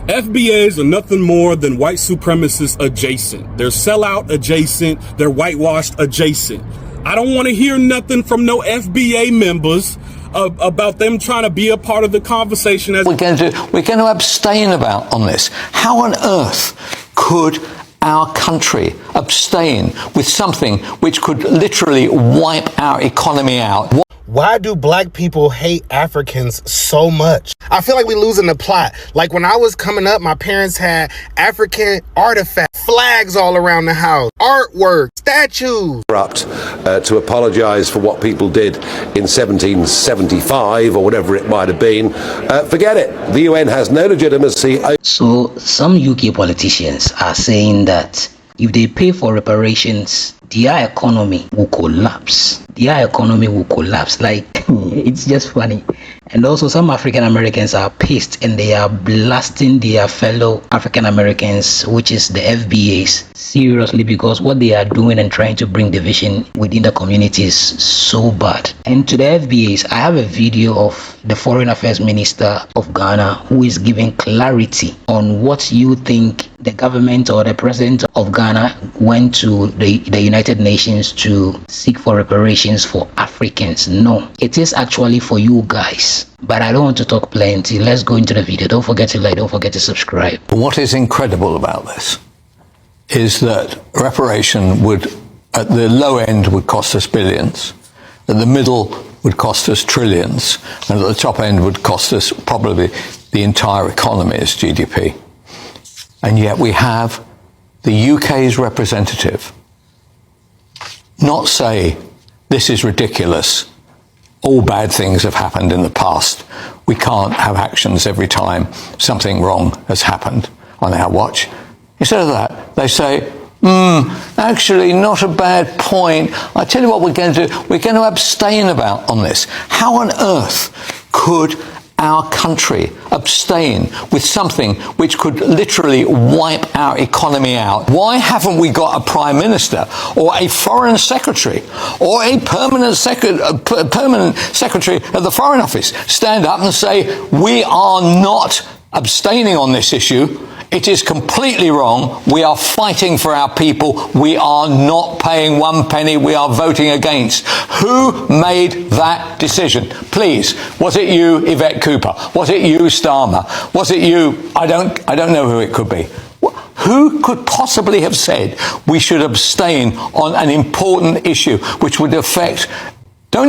FBAs are nothing more than white supremacist adjacent. They're sellout adjacent. They're whitewashed adjacent. I don't want to hear nothing from no FBA members about them trying to be a part of the conversation. We're going to abstain on this. How on earth could our country abstain with something which could literally wipe our economy out? Why do black people hate Africans so much? I feel like we're losing the plot. Like when I was coming up, my parents had African artifacts, flags all around the house, artwork, statues. To apologise for what people did in 1775 or whatever it might have been. Forget it. The UN has no legitimacy. So some UK politicians are saying that if they pay for reparations, their economy will collapse. Their economy will collapse. Like, it's just funny. And also some African Americans are pissed and they are blasting their fellow African Americans, which is the FBAs, seriously, because what they are doing and trying to bring division within the community is so bad. And to the FBAs, I have a video of the Foreign Affairs Minister of Ghana who is giving clarity on what you think the government or the president of Ghana went to the United Nations to seek for reparations for Africans. No, it is actually for you guys. But I don't want to talk plenty. Let's go into the video. Don't forget to like, don't forget to subscribe. What is incredible about this is that reparation would, at the low end, would cost us billions. At the middle would cost us trillions. And at the top end would cost us probably the entire economy as GDP. And yet we have the UK's representative not say, this is ridiculous. All bad things have happened in the past. We can't have actions every time something wrong has happened on our watch. Instead of that, they say, actually, not a bad point. I tell you what we're going to do. We're going to abstain on this. How on earth could our country abstain with something which could literally wipe our economy out? Why haven't we got a prime minister or a foreign secretary or a permanent secretary of the Foreign Office stand up and say, we are not abstaining on this issue? It is completely wrong. We are fighting for our people. We are not paying one penny. We are voting against. Who made that decision? Please, was it you, Yvette Cooper? Was it you, Starmer? Was it you? I don't know who it could be. Who could possibly have said we should abstain on an important issue which would affect? Don't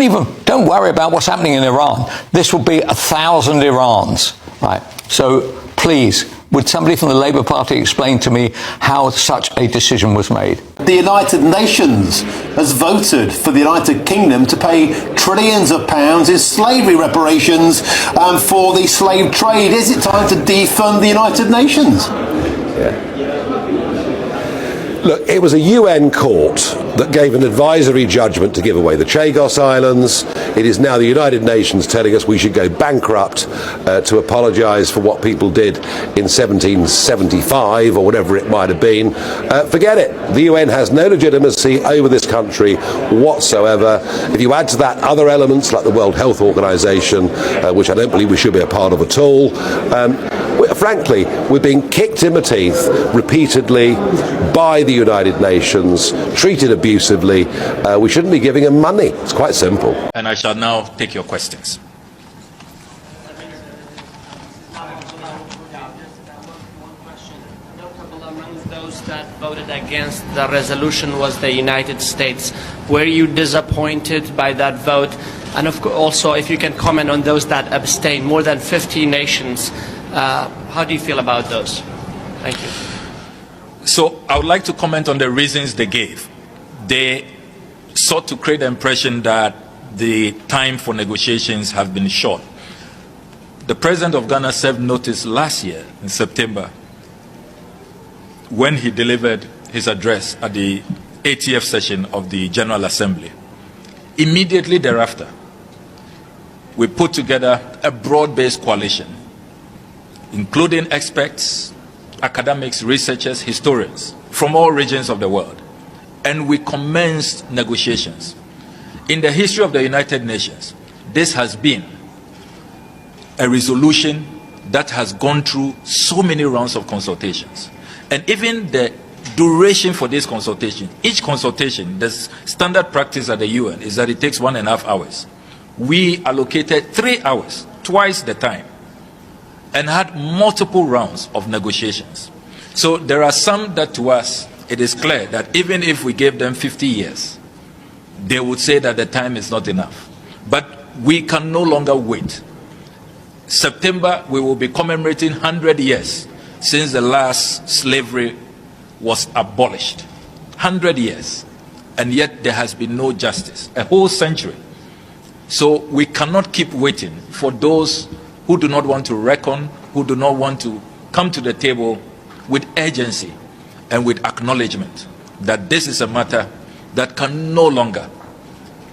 worry about what's happening in Iran. This will be 1,000 Irans, right? So please, would somebody from the Labour Party explain to me how such a decision was made? The United Nations has voted for the United Kingdom to pay trillions of pounds in slavery reparations for the slave trade. Is it time to defund the United Nations? Yeah. Look, it was a UN court that gave an advisory judgment to give away the Chagos Islands. It is now the United Nations telling us we should go bankrupt to apologise for what people did in 1775 or whatever it might have been. Forget it. The UN has no legitimacy over this country whatsoever. If you add to that other elements like the World Health Organization, which I don't believe we should be a part of at all, frankly, we're being kicked in the teeth repeatedly by the United Nations, treated abusively. We shouldn't be giving them money. It's quite simple. And I shall now take your questions. Those that voted against the resolution was the United States. Were you disappointed by that vote? And also, if you can comment on those that abstained, more than 50 nations. How do you feel about those? Thank you. So I would like to comment on the reasons they gave. They sought to create the impression that the time for negotiations have been short. The President of Ghana served notice last year in September when he delivered his address at the 80th session of the General Assembly. Immediately thereafter, we put together a broad-based coalition, including experts, academics, researchers, historians from all regions of the world. And we commenced negotiations. In the history of the United Nations, this has been a resolution that has gone through so many rounds of consultations. And even the duration for this consultation, each consultation, the standard practice at the UN is that it takes 1.5 hours. We allocated 3 hours, twice the time, and had multiple rounds of negotiations. So there are some that to us, it is clear that even if we gave them 50 years, they would say that the time is not enough. But we can no longer wait. September, we will be commemorating 100 years since the last slavery was abolished. 100 years. And yet there has been no justice. A whole century. So we cannot keep waiting for those who do not want to reckon, who do not want to come to the table with urgency and with acknowledgement that this is a matter that can no longer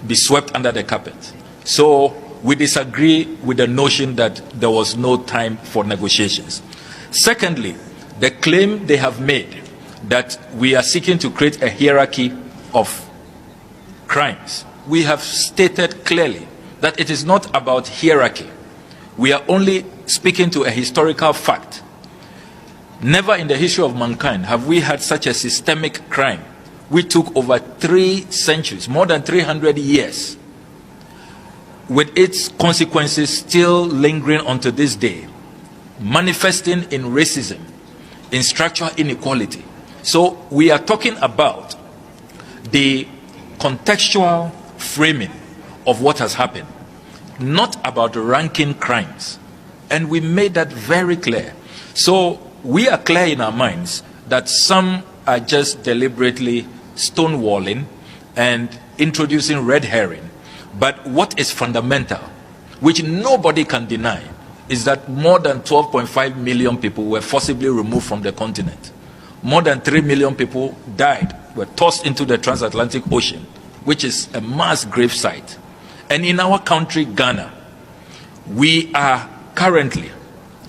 be swept under the carpet. So we disagree with the notion that there was no time for negotiations. Secondly, the claim they have made that we are seeking to create a hierarchy of crimes. We have stated clearly that it is not about hierarchy. We are only speaking to a historical fact. Never in the history of mankind have we had such a systemic crime. We took over 3 centuries, more than 300 years, with its consequences still lingering unto this day, manifesting in racism, in structural inequality. So we are talking about the contextual framing of what has happened, not about ranking crimes. And we made that very clear. So we are clear in our minds that some are just deliberately stonewalling and introducing red herring. But what is fundamental, which nobody can deny, is that more than 12.5 million people were forcibly removed from the continent. More than 3 million people died, were tossed into the transatlantic ocean, which is a mass grave site. And in our country, Ghana, we are currently,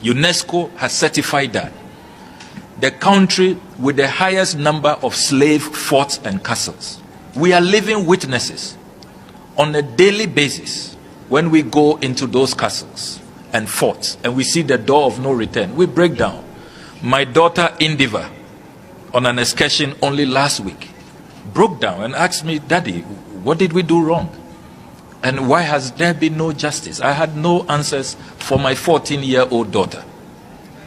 UNESCO has certified that, the country with the highest number of slave forts and castles. We are living witnesses on a daily basis when we go into those castles and forts and we see the door of no return. We break down. My daughter Indiva, on an excursion only last week, broke down and asked me, "Daddy, what did we do wrong? And why has there been no justice?" I had no answers for my 14-year-old daughter.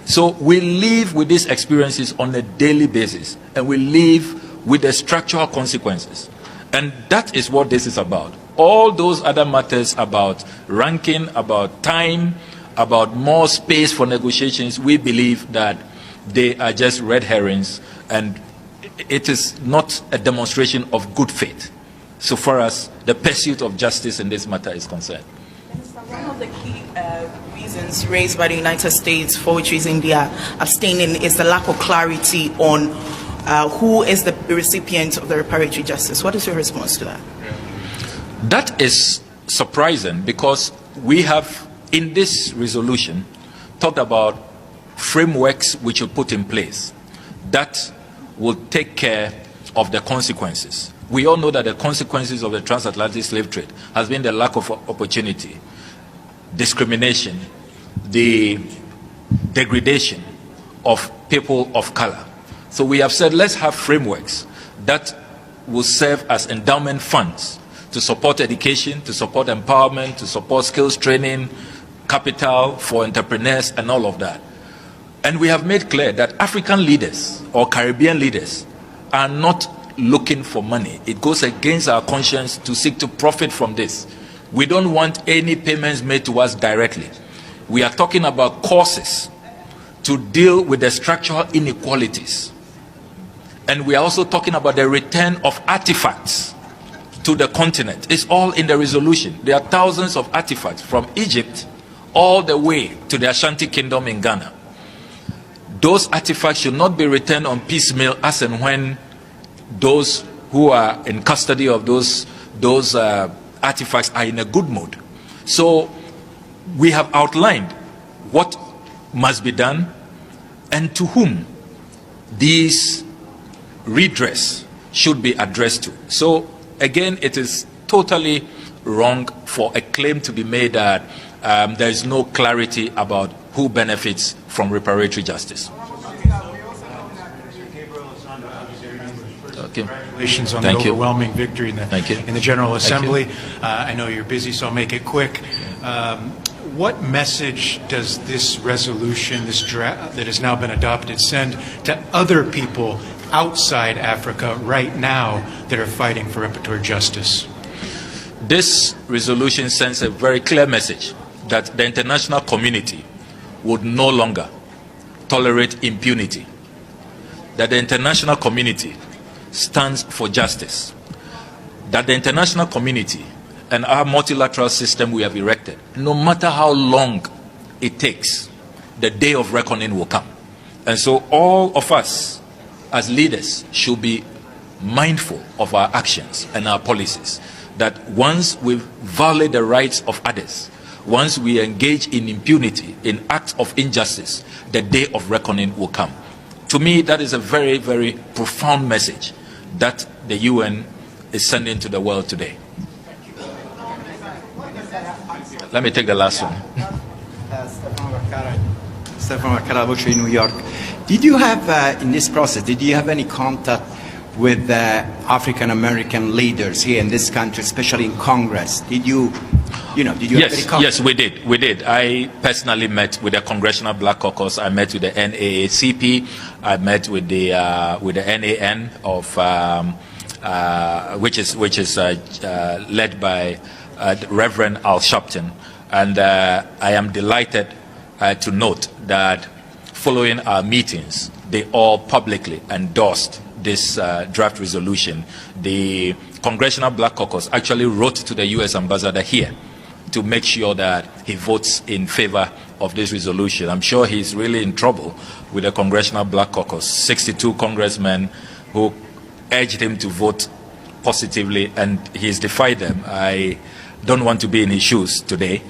So we live with these experiences on a daily basis, and we live with the structural consequences. And that is what this is about. All those other matters about ranking, about time, about more space for negotiations, we believe that they are just red herrings, and it is not a demonstration of good faith so far as the pursuit of justice in this matter is concerned. One of the key reasons raised by the United States for which reason they are abstaining is the lack of clarity on who is the recipient of the reparatory justice. What is your response to that? That is surprising because we have, in this resolution, talked about frameworks which will put in place that will take care of the consequences. We all know that the consequences of the transatlantic slave trade has been the lack of opportunity, discrimination, the degradation of people of color. So we have said, let's have frameworks that will serve as endowment funds to support education, to support empowerment, to support skills training, capital for entrepreneurs, and all of that. And we have made clear that African leaders or Caribbean leaders are not looking for money. It goes against our conscience to seek to profit from this. We don't want any payments made to us directly. We are talking about courses to deal with the structural inequalities. And we are also talking about the return of artifacts to the continent. It's all in the resolution. There are thousands of artifacts from Egypt all the way to the Ashanti Kingdom in Ghana. Those artifacts should not be returned on piecemeal as and when those who are in custody of those artifacts are in a good mood. So we have outlined what must be done and to whom these redress should be addressed to. So again, it is totally wrong for a claim to be made that there is no clarity about who benefits from reparatory justice. Okay. Congratulations on Thank the you. overwhelming victory in the General Assembly. I know you're busy, so I'll make it quick. What message does this resolution, this draft that has now been adopted, send to other people outside Africa right now that are fighting for reparatory justice? This resolution sends a very clear message that the international community would no longer tolerate impunity, that the international community stands for justice, that the international community and our multilateral system we have erected, no matter how long it takes, the day of reckoning will come. And so all of us as leaders should be mindful of our actions and our policies, that once we violate the rights of others, once we engage in impunity, in acts of injustice, the day of reckoning will come. To me, that is a very, very profound message that the UN is sending to the world today. Let me take the last one. Stefan Vaccaro in New York. Did you have, in this process, did you have any contact with African American leaders here in this country, especially in Congress? Did you have any contact? Yes, we did. We did. I personally met with the Congressional Black Caucus. I met with the NAACP. I met with the NAN of which is led by Reverend Al Sharpton, and I am delighted to note that following our meetings, they all publicly endorsed this draft resolution. The Congressional Black Caucus actually wrote to the U.S. ambassador here to make sure that he votes in favor of this resolution. I'm sure he's really in trouble with the Congressional Black Caucus, 62 congressmen who urged him to vote positively, and he's defied them. I don't want to be in his shoes today.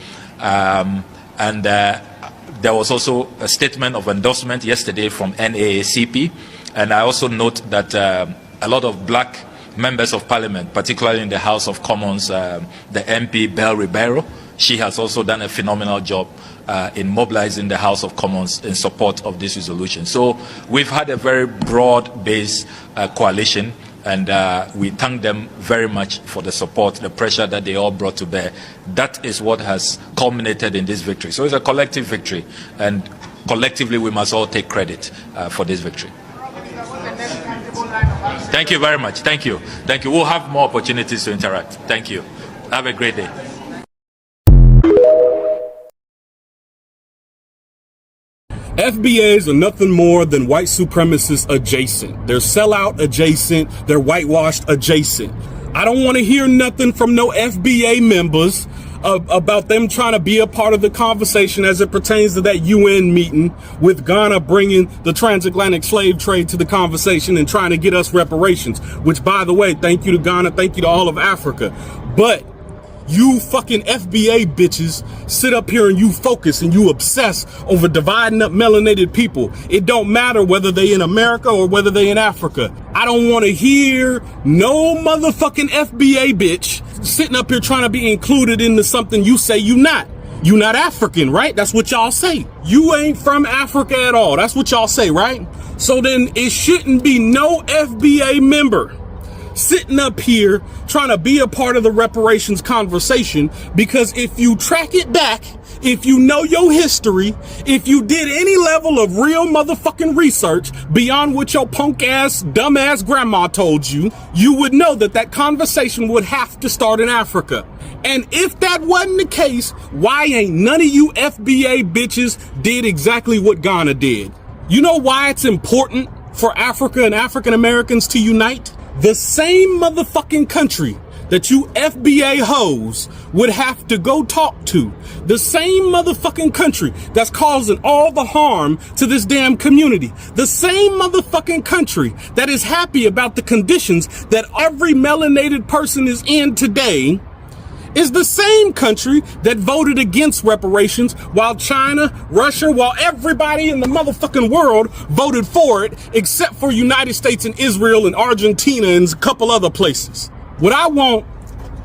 There was also a statement of endorsement yesterday from NAACP, and I also note that a lot of black members of parliament, particularly in the House of Commons, the MP Belle Ribeiro, she has also done a phenomenal job in mobilizing the House of Commons in support of this resolution. So we've had a very broad-based coalition, and we thank them very much for the support, the pressure that they all brought to bear. That is what has culminated in this victory. So it's a collective victory, and collectively we must all take credit for this victory. Thank you very much. Thank you. Thank you. We'll have more opportunities to interact. Thank you. Have a great day. FBAs are nothing more than white supremacists adjacent. They're sellout adjacent. They're whitewashed adjacent. I don't want to hear nothing from no FBA members about them trying to be a part of the conversation as it pertains to that UN meeting with Ghana bringing the transatlantic slave trade to the conversation and trying to get us reparations, which, by the way, thank you to Ghana, thank you to all of Africa. But you fucking FBA bitches sit up here and you focus and you obsess over dividing up melanated people. It don't matter whether they in America or whether they in Africa. I don't want to hear no motherfucking FBA bitch sitting up here trying to be included into something you say you not. You not African, right? That's what y'all say. You ain't from Africa at all. That's what y'all say, right? So then it shouldn't be no FBA member sitting up here trying to be a part of the reparations conversation, because if you track it back, if you know your history, if you did any level of real motherfucking research beyond what your punk ass, dumb ass grandma told you, you would know that that conversation would have to start in Africa. And if that wasn't the case, why ain't none of you FBA bitches did exactly what Ghana did? You know why it's important for Africa and African Americans to unite? The same motherfucking country that you FBA hoes would have to go talk to, the same motherfucking country that's causing all the harm to this damn community, the same motherfucking country that is happy about the conditions that every melanated person is in today, is the same country that voted against reparations while China, Russia, while everybody in the motherfucking world voted for it, except for United States and Israel and Argentina and a couple other places. What I want,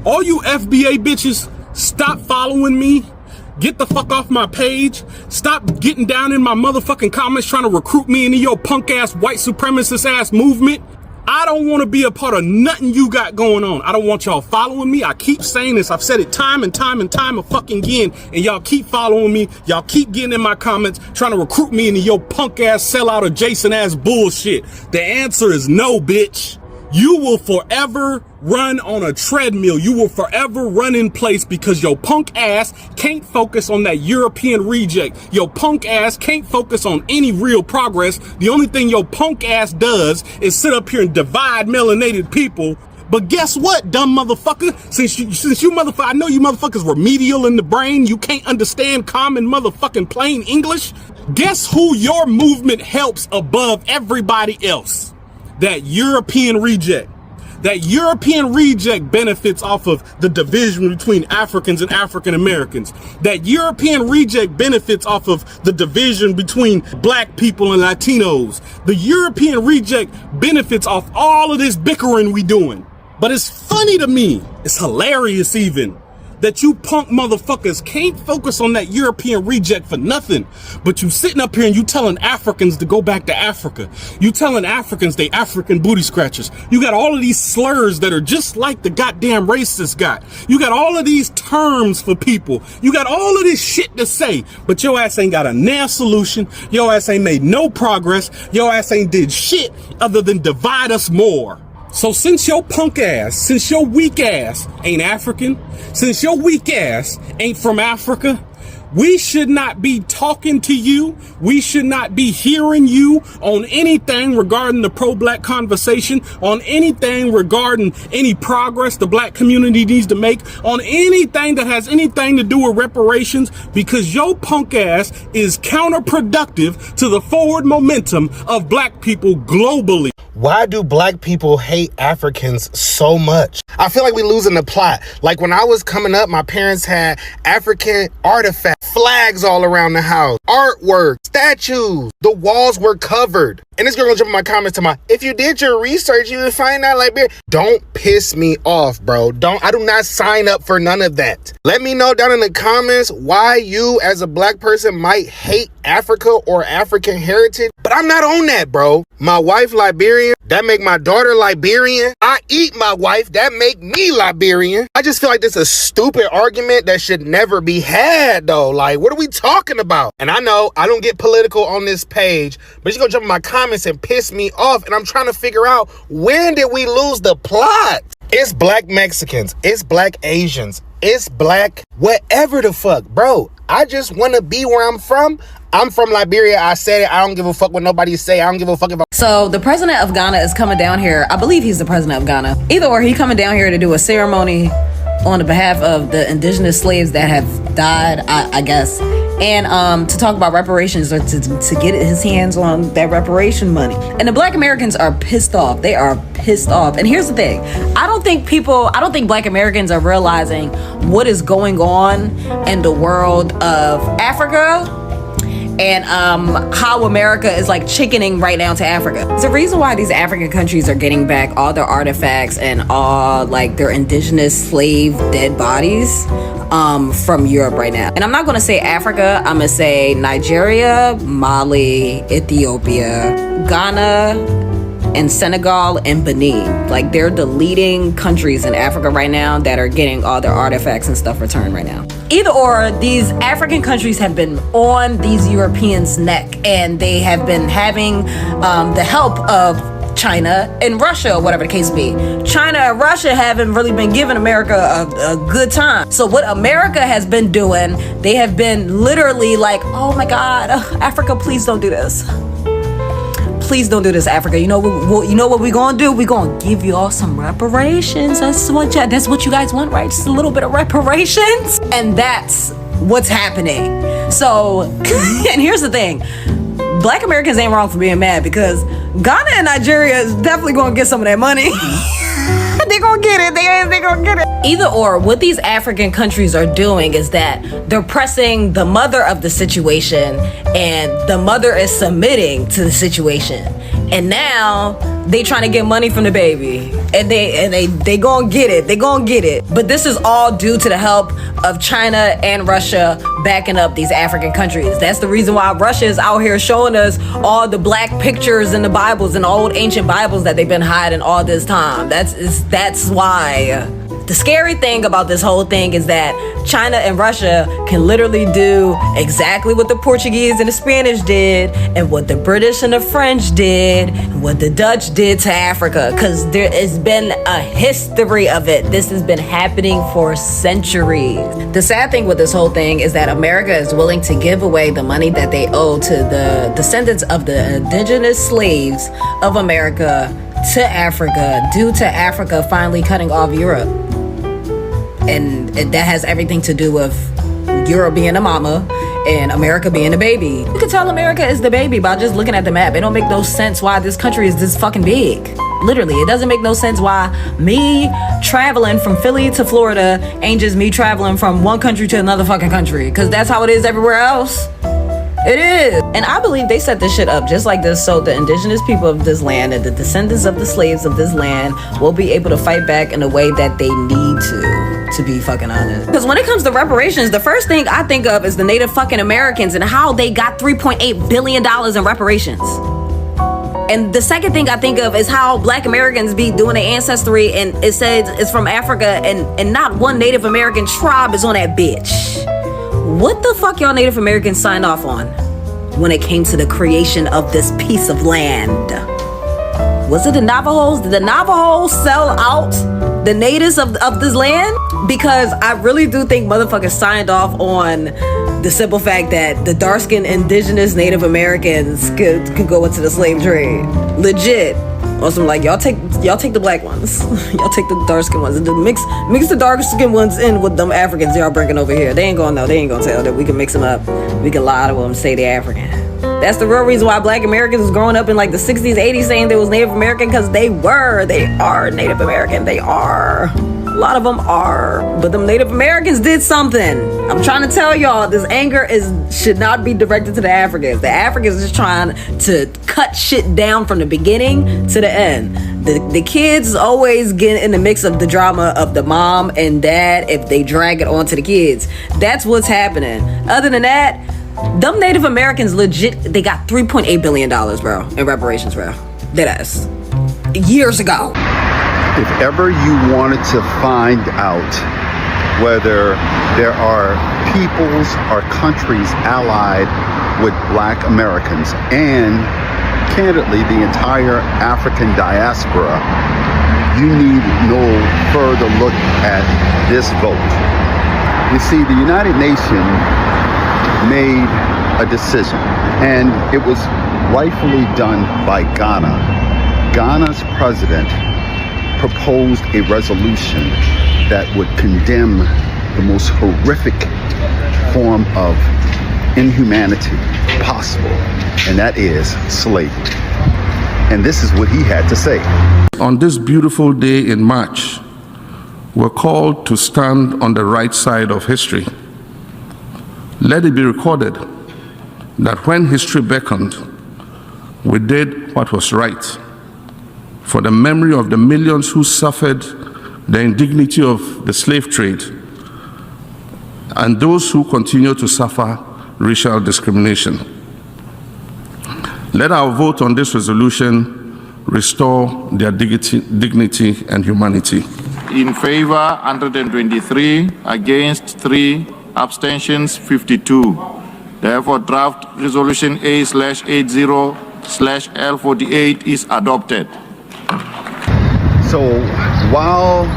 all you FBA bitches, stop following me, Get the fuck off my page. Stop getting down in my motherfucking comments trying to recruit me into your punk ass white supremacist ass movement. I don't want to be a part of nothing you got going on. I don't want y'all following me. I keep saying this. I've said it time and time and time fucking again. And y'all keep following me. Y'all keep getting in my comments trying to recruit me into your punk ass sellout adjacent ass bullshit. The answer is no, bitch. You will forever run on a treadmill. You will forever run in place because your punk ass can't focus on that European reject. Your punk ass can't focus on any real progress. The only thing your punk ass does is sit up here and divide melanated people. But guess what, dumb motherfucker? Since you motherfucker, I know you motherfuckers remedial in the brain. You can't understand common motherfucking plain English. Guess who your movement helps above everybody else? That European reject. That European reject benefits off of the division between Africans and African Americans. That European reject benefits off of the division between black people and Latinos. The European reject benefits off all of this bickering we doing. But it's funny to me, it's hilarious even, that you punk motherfuckers can't focus on that European reject for nothing. But you sitting up here and you telling Africans to go back to Africa. You telling Africans they African booty scratchers. You got all of these slurs that are just like the goddamn racists got. You got all of these terms for people. You got all of this shit to say. But your ass ain't got a nail solution. Your ass ain't made no progress. Your ass ain't did shit other than divide us more. So since your punk ass, since your weak ass ain't African, since your weak ass ain't from Africa, we should not be talking to you. We should not be hearing you on anything regarding the pro-black conversation, on anything regarding any progress the black community needs to make, on anything that has anything to do with reparations, because your punk ass is counterproductive to the forward momentum of black people globally. Why do black people hate Africans so much? I feel like we losing the plot. Like when I was coming up, my parents had African artifacts, flags all around the house, artwork, statues. The walls were covered. And this girl gonna jump in my comments to my, if you did your research, you would find out like, don't piss me off, bro. I do not sign up for none of that. Let me know down in the comments why you as a black person might hate Africa or African heritage. But I'm not on that, bro. My wife Liberian, that make my daughter Liberian. I eat my wife, that make me Liberian. I just feel like this is a stupid argument that should never be had though. Like, what are we talking about? And I know I don't get political on this page, but you're gonna jump in my comments and piss me off. And I'm trying to figure out, when did we lose the plot? It's black Mexicans, it's black Asians, it's black whatever the fuck, bro. I just want to be where I'm from. I'm from Liberia. I said it. I don't give a fuck what nobody say. I don't give a fuck about. So the president of Ghana is coming down here. I believe he's the president of Ghana. Either or, he coming down here to do a ceremony on the behalf of the indigenous slaves that have died, I guess. And to talk about reparations, or to get his hands on that reparation money. And the black Americans are pissed off. They are pissed off. And here's the thing. I don't think black Americans are realizing what is going on in the world of Africa. And how America is like chickening right now to Africa. It's the reason why these African countries are getting back all their artifacts and all like their indigenous slave dead bodies from Europe right now. And I'm not gonna say Africa, I'm gonna say Nigeria, Mali, Ethiopia, Ghana, and Senegal and Benin. Like, they're the leading countries in Africa right now that are getting all their artifacts and stuff returned right now. Either or, these African countries have been on these Europeans' neck, and they have been having the help of China and Russia, whatever the case be. China and Russia haven't really been giving America a good time. So what America has been doing, they have been literally like, oh my God, Africa, please don't do this. Please don't do this, Africa. You know what we're gonna do? We're gonna give you all some reparations. That's what you guys want, right? Just a little bit of reparations. And that's what's happening. So, and here's the thing. Black Americans ain't wrong for being mad, because Ghana and Nigeria is definitely gonna get some of that money. They're gonna get it. They're gonna get it. Either or, what these African countries are doing is that they're pressing the mother of the situation, and the mother is submitting to the situation. And now they trying to get money from the baby. And they gonna get it. They gonna get it. But this is all due to the help of China and Russia backing up these African countries. That's the reason why Russia is out here showing us all the black pictures in the Bibles and the old ancient Bibles that they've been hiding all this time. That's why. The scary thing about this whole thing is that China and Russia can literally do exactly what the Portuguese and the Spanish did, and what the British and the French did, and what the Dutch did to Africa, because there has been a history of it. This has been happening for centuries. The sad thing with this whole thing is that America is willing to give away the money that they owe to the descendants of the indigenous slaves of America to Africa, due to Africa finally cutting off Europe. And that has everything to do with Europe being a mama and America being a baby. You can tell America is the baby by just looking at the map. It don't make no sense why this country is this fucking big. Literally, it doesn't make no sense why me traveling from Philly to Florida ain't just me traveling from one country to another fucking country. Because that's how it is everywhere else. It is. And I believe they set this shit up just like this so the indigenous people of this land and the descendants of the slaves of this land will be able to fight back in a way that they need to be fucking honest. Because when it comes to reparations, the first thing I think of is the Native fucking Americans and how they got $3.8 billion in reparations. And the second thing I think of is how Black Americans be doing their ancestry and it says it's from Africa and not one Native American tribe is on that bitch. What the fuck y'all Native Americans signed off on when it came to the creation of this piece of land? Was it the Navajos? Did the Navajos sell out the natives of this land? Because I really do think motherfuckers signed off on the simple fact that the dark-skinned indigenous Native Americans could go into the slave trade. Legit. Or some like, y'all take the black ones. Y'all take the dark-skinned ones. And mix the dark-skinned ones in with them Africans y'all bringing over here. They ain't gonna know. They ain't gonna tell that we can mix them up. We can lie to them and say they're African. That's the real reason why Black Americans was growing up in like the 60s, 80s saying they was Native American, because they are Native American. They are. A lot of them are. But them Native Americans did something. I'm trying to tell y'all, this anger should not be directed to the Africans. The Africans is trying to cut shit down from the beginning to the end. The kids always get in the mix of the drama of the mom and dad if they drag it onto the kids. That's what's happening. Other than that, them Native Americans legit, they got $3.8 billion, bro, in reparations, bro. Deadass. Years ago. If ever you wanted to find out whether there are peoples or countries allied with Black Americans and, candidly, the entire African diaspora, you need no further look at this vote. You see, the United Nations made a decision, and it was rightfully done by Ghana. Ghana's president proposed a resolution that would condemn the most horrific form of inhumanity possible, and that is slavery. And this is what he had to say. On this beautiful day in March, we're called to stand on the right side of history. Let it be recorded that when history beckoned, we did what was right, for the memory of the millions who suffered the indignity of the slave trade and those who continue to suffer racial discrimination. Let our vote on this resolution restore their dignity and humanity. In favor, 123, against 3, abstentions 52. Therefore, draft resolution A/80/L48 is adopted. So while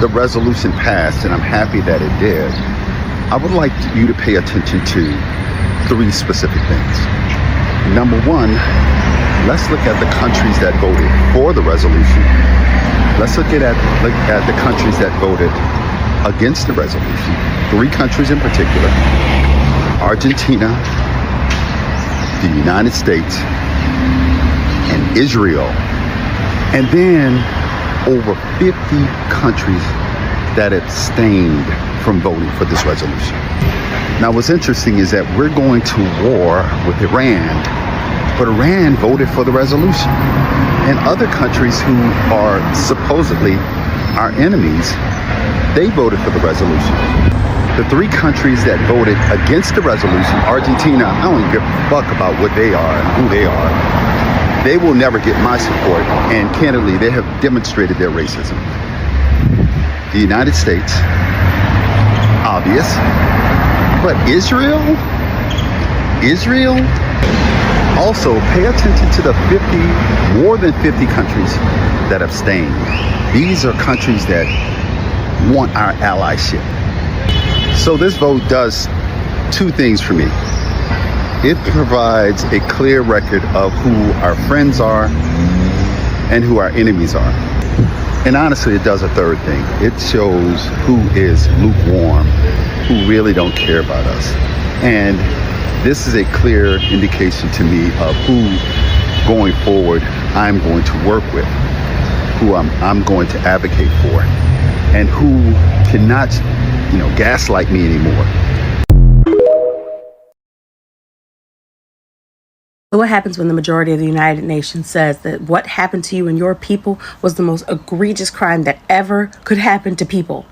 the resolution passed, and I'm happy that it did, I would like you to pay attention to 3 specific things. Number 1, let's look at the countries that voted for the resolution. Let's look at the countries that voted against the resolution. 3 countries in particular: Argentina, the United States, and Israel. And then over 50 countries that abstained from voting for this resolution. Now, what's interesting is that we're going to war with Iran But Iran voted for the resolution. And other countries who are supposedly our enemies, they voted for the resolution. The three countries that voted against the resolution, Argentina, I don't give a fuck about what they are and who they are. They will never get my support, and candidly, they have demonstrated their racism. The United States, obvious, but Israel, also pay attention to the more than 50 countries that abstain. These are countries that want our allyship. So this vote does two things for me. It provides a clear record of who our friends are and who our enemies are. And honestly, it does a third thing. It shows who is lukewarm, who really don't care about us. And this is a clear indication to me of who, going forward, I'm going to work with, who I'm going to advocate for, and who cannot, gaslight me anymore. What happens when the majority of the United Nations says that what happened to you and your people was the most egregious crime that ever could happen to people?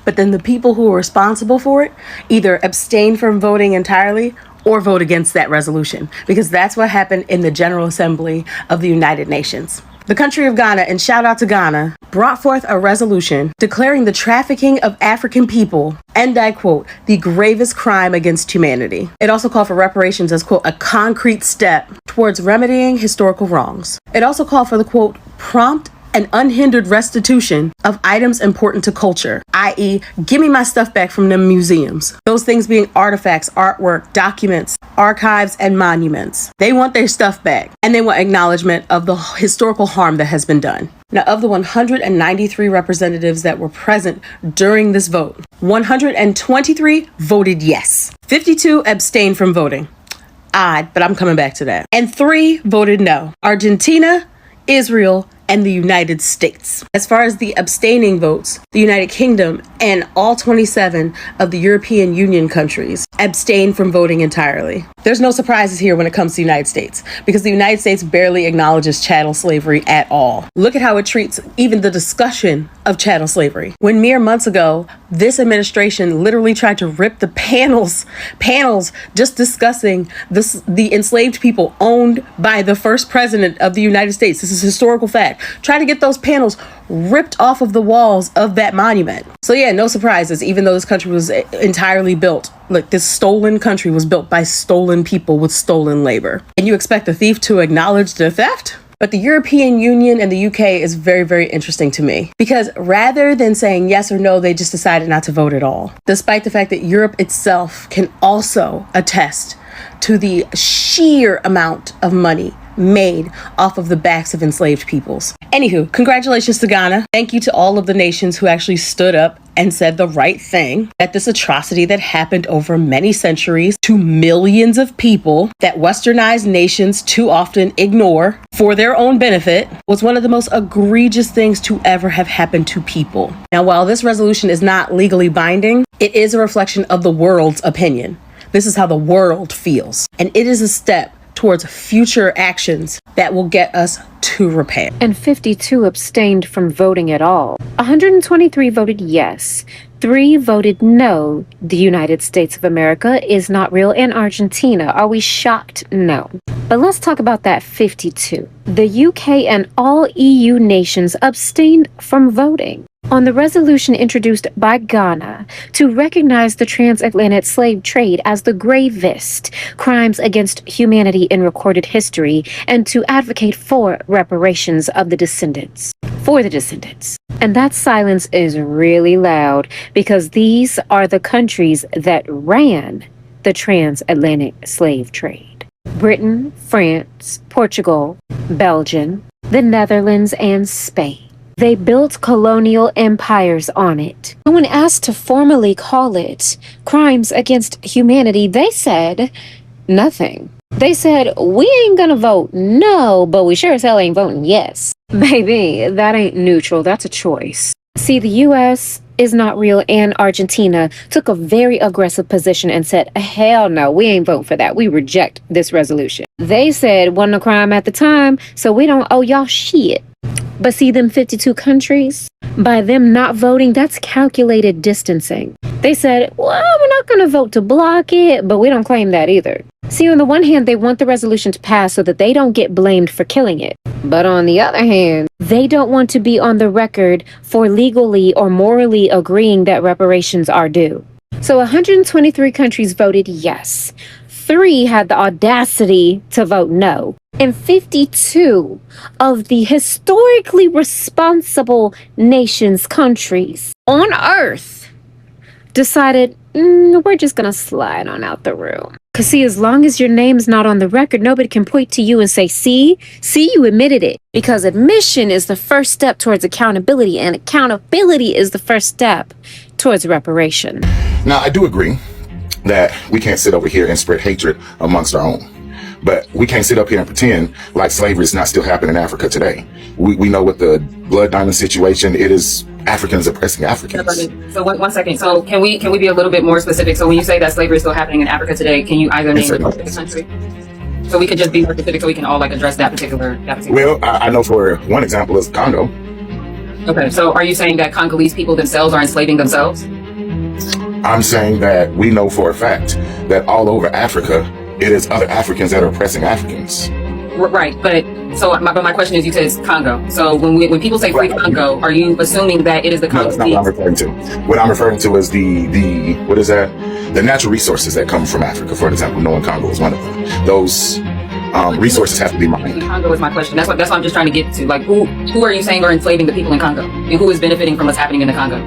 But then the people who are responsible for it either abstain from voting entirely or vote against that resolution, because that's what happened in the General Assembly of the United Nations. The country of Ghana, and shout out to Ghana, brought forth a resolution declaring the trafficking of African people, and I quote, the gravest crime against humanity. It also called for reparations as, quote, a concrete step towards remedying historical wrongs. It also called for the, quote, prompt and unhindered restitution of items important to culture, i.e., give me my stuff back from the museums. Those things being artifacts, artwork, documents, archives, and monuments. They want their stuff back, and they want acknowledgement of the historical harm that has been done. Now, of the 193 representatives that were present during this vote, 123 voted yes. 52 abstained from voting. Odd, but I'm coming back to that. And 3 voted no. Argentina, Israel, and the United States. As far as the abstaining votes, the United Kingdom and all 27 of the European Union countries abstained from voting entirely. There's no surprises here when it comes to the United States, because the United States barely acknowledges chattel slavery at all. Look at how it treats even the discussion of chattel slavery. When mere months ago, this administration literally tried to rip the panels just discussing the enslaved people owned by the first president of the United States. This is historical fact. Try to get those panels ripped off of the walls of that monument. So yeah, no surprises, even though this country was entirely built, like this stolen country was built by stolen people with stolen labor. And you expect the thief to acknowledge the theft? But the European Union and the UK is very, very interesting to me, because rather than saying yes or no, they just decided not to vote at all, despite the fact that Europe itself can also attest to the sheer amount of money made off of the backs of enslaved peoples. Anywho, congratulations to Ghana. Thank you to all of the nations who actually stood up and said the right thing, that this atrocity that happened over many centuries to millions of people that westernized nations too often ignore for their own benefit was one of the most egregious things to ever have happened to people. Now, while this resolution is not legally binding, it is a reflection of the world's opinion. This is how the world feels, and it is a step towards future actions that will get us to repair. And 52 abstained from voting at all. 123 voted yes. 3 voted no. The United States of America is not real, and Argentina. Are we shocked? No. But let's talk about that 52. The UK and all EU nations abstained from voting on the resolution introduced by Ghana to recognize the transatlantic slave trade as the gravest crimes against humanity in recorded history, and to advocate for reparations of the descendants. For the descendants. And that silence is really loud, because these are the countries that ran the transatlantic slave trade. Britain, France, Portugal, Belgium, the Netherlands, and Spain. They built colonial empires on it. When asked to formally call it crimes against humanity, they said nothing. They said, we ain't gonna vote no, but we sure as hell ain't voting yes. Baby, that ain't neutral, that's a choice. See, the U.S. is not real, and Argentina took a very aggressive position and said, hell no, we ain't voting for that. We reject this resolution. They said it wasn't a crime at the time, so we don't owe y'all shit. But see, them 52 countries, by them not voting, that's calculated distancing. They said, well, we're not going to vote to block it, but we don't claim that either. See, on the one hand, they want the resolution to pass so that they don't get blamed for killing it. But on the other hand, they don't want to be on the record for legally or morally agreeing that reparations are due. So 123 countries voted yes. 3 had the audacity to vote no. And 52 of the historically responsible nations, countries on Earth decided, we're just going to slide on out the room. Because see, as long as your name's not on the record, nobody can point to you and say, see, you admitted it. Because admission is the first step towards accountability, and accountability is the first step towards reparation. Now, I do agree that we can't sit over here and spread hatred amongst our own. But we can't sit up here and pretend like slavery is not still happening in Africa today. We know what the blood diamond situation, it is Africans oppressing Africans. So one second. So can we be a little bit more specific? So when you say that slavery is still happening in Africa today, can you either name a specific country? So we could just be more specific so we can all address that particular. Well, I know for one example is Congo. Okay, so are you saying that Congolese people themselves are enslaving themselves? I'm saying that we know for a fact that all over Africa, it is other Africans that are oppressing Africans. Right, but my question is, you said it's Congo. So when people say free Congo, are you assuming that it is the Congolese? No, that's not what I'm referring to. What I'm referring to is the what is that? The natural resources that come from Africa. For example, knowing Congo is one of them. Those resources have to be mined. Congo is my question. That's what I'm just trying to get to. Like, who are you saying are enslaving the people in Congo, and who is benefiting from what's happening in the Congo?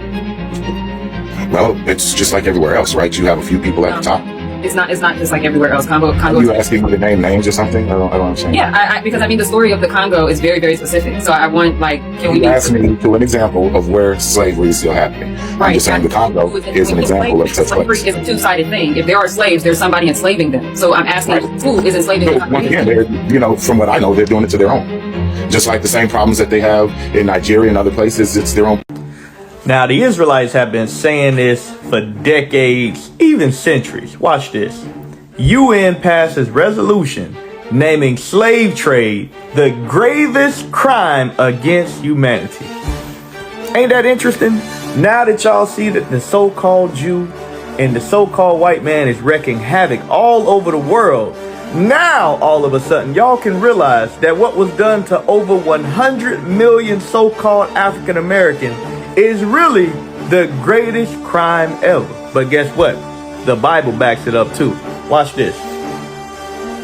Well, it's just like everywhere else, right? You have a few people at the top. It's not just like everywhere else. Congo. Are you asking me to name names or something? I don't understand. Yeah, because the story of the Congo is very, very specific. So I want, can we? You asked me to an example of where slavery is still happening. Right. I'm just saying the Congo is an example of such place. Slavery is a two-sided thing. If there are slaves, there's somebody enslaving them. So I'm asking, who is enslaving them? Once again, from what I know, they're doing it to their own. Just like the same problems that they have in Nigeria and other places, it's their own. Now, the Israelites have been saying this for decades, even centuries. Watch this. UN passes resolution naming slave trade the gravest crime against humanity. Ain't that interesting? Now that y'all see that the so-called Jew and the so-called white man is wreaking havoc all over the world, now all of a sudden y'all can realize that what was done to over 100 million so-called African Americans is really the greatest crime ever. But guess what? The Bible backs it up too. Watch this.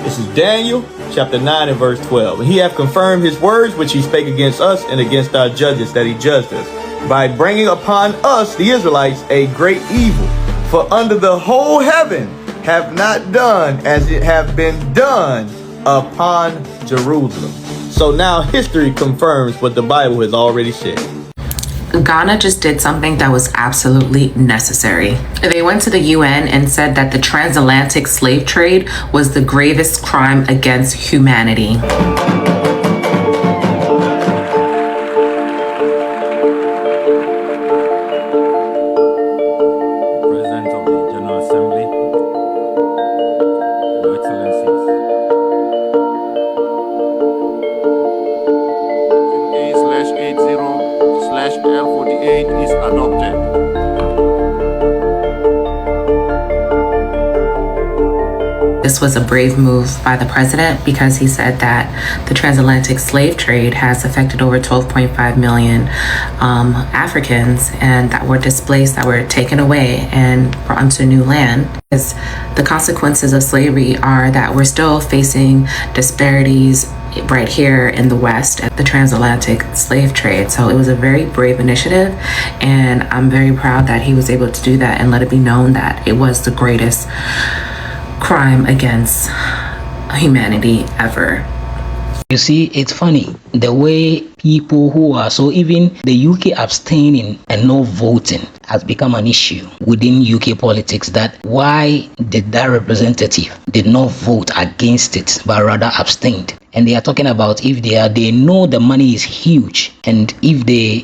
This is Daniel chapter 9 and verse 12. And he hath confirmed his words which he spake against us and against our judges that he judged us, by bringing upon us, the Israelites, a great evil. For under the whole heaven have not done as it have been done upon Jerusalem. So now history confirms what the Bible has already said. Ghana just did something that was absolutely necessary. They went to the UN and said that the transatlantic slave trade was the gravest crime against humanity. President of the General Assembly, Your Excellencies. A/80/L48 is adopted. This was a brave move by the president because he said that the transatlantic slave trade has affected over 12.5 million Africans and that were displaced, that were taken away and brought into new land. Because the consequences of slavery are that we're still facing disparities right here in the West at the transatlantic slave trade. So it was a very brave initiative, and I'm very proud that he was able to do that and let it be known that it was the greatest crime against humanity ever. You see, it's funny the way people who are, so even the UK abstaining and no voting has become an issue within UK politics, that why did that representative did not vote against it but rather abstained. and they are talking about if they know the money is huge, and if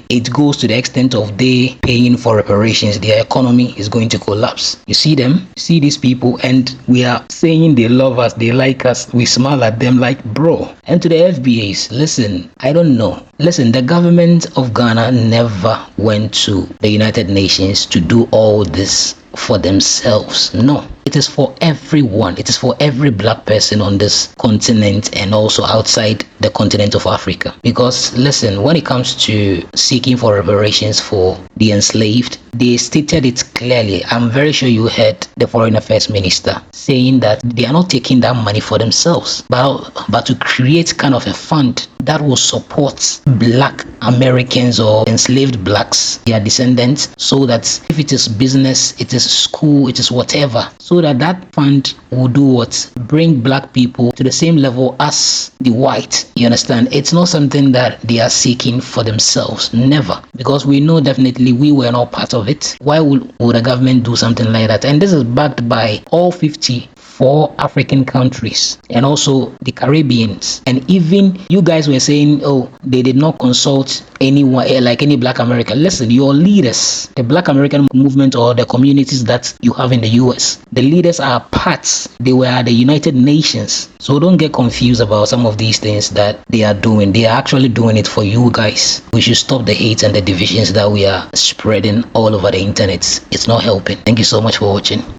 it goes to the extent of they paying for reparations, their economy is going to collapse. You see them, see these people, and we are saying they love us, they like us, we smile at them like bro. And to the FBAs, listen, I don't know. Listen, the government of Ghana never went to the United Nations to do all this for themselves. No, it is for everyone. It is for every black person on this continent and also outside the continent of Africa. Because listen, when it comes to seeking for reparations for the enslaved, they stated it clearly. I'm very sure you heard the Foreign Affairs Minister saying that they are not taking that money for themselves, but to create kind of a fund that will support black Americans or enslaved blacks, their descendants, so that if it is business, it is school, it is whatever, so that fund will do what? Bring black people to the same level as the white. You understand? It's not something that they are seeking for themselves. Never. Because we know definitely we were not part of it. Why would the government do something like that? And this is backed by all 54 African countries and also the Caribbeans. And even you guys were saying, oh, they did not consult anyone, like any black American. Listen, your leaders, the black American movement or the communities that you have in the US, the leaders are parts. They were at the United Nations. So don't get confused about some of these things that they are doing. They are actually doing it for you guys. We should stop the hate and the divisions that we are spreading all over the internet. It's not helping. Thank you so much for watching.